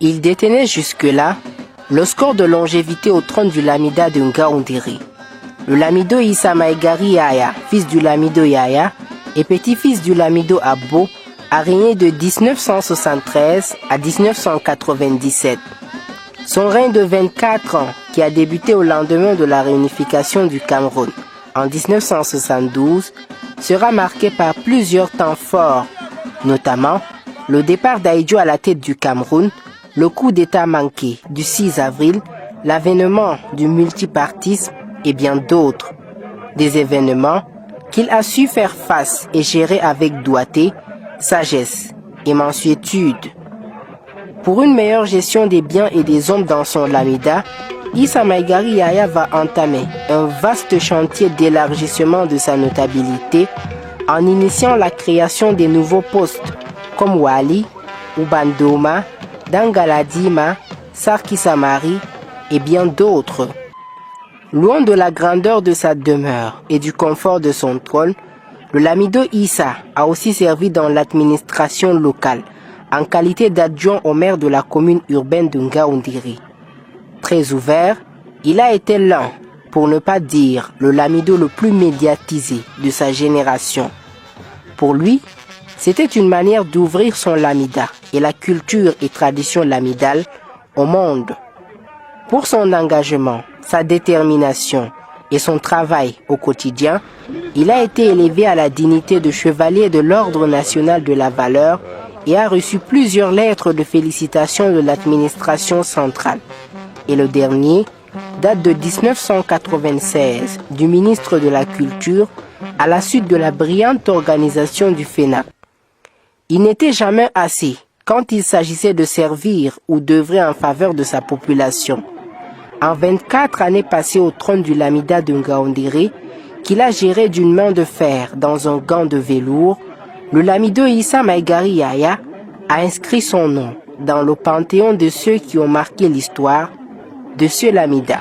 Il détenait jusque-là le score de longévité au trône du Lamida de Ngaoundéré. Le Lamido Issa Maïgari Yahya, fils du Lamido Yahya et petit-fils du Lamido Abbo, a régné de 1973 à 1997. Son règne de 24 ans, qui a débuté au lendemain de la réunification du Cameroun en 1972, sera marqué par plusieurs temps forts, notamment le départ d'Ahidjo à la tête du Cameroun, le coup d'État manqué du 6 avril, l'avènement du multipartisme et bien d'autres. Des événements qu'il a su faire face et gérer avec doigté, sagesse et mansuétude. Pour une meilleure gestion des biens et des hommes dans son Lamida, Issa Maïgari Yahya va entamer un vaste chantier d'élargissement de sa notabilité en initiant la création des nouveaux postes comme Wali, Ubandoma, Dangaladima, Sarki Samari et bien d'autres. Loin de la grandeur de sa demeure et du confort de son trône, le Lamido Issa a aussi servi dans l'administration locale en qualité d'adjoint au maire de la commune urbaine de Ngaoundéré. Très ouvert, il a été l'un, pour ne pas dire le Lamido le plus médiatisé de sa génération. Pour lui, c'était une manière d'ouvrir son Lamida et la culture et tradition lamidale au monde. Pour son engagement, sa détermination et son travail au quotidien, il a été élevé à la dignité de chevalier de l'Ordre national de la valeur et a reçu plusieurs lettres de félicitations de l'administration centrale. Et le dernier date de 1996 du ministre de la Culture à la suite de la brillante organisation du FENAC. Il n'était jamais assez quand il s'agissait de servir ou d'œuvrer en faveur de sa population. En 24 années passées au trône du Lamida de Ngaoundéré, qu'il a géré d'une main de fer dans un gant de velours, le Lamido Issa Maïgari Yahya a inscrit son nom dans le panthéon de ceux qui ont marqué l'histoire de ce Lamida.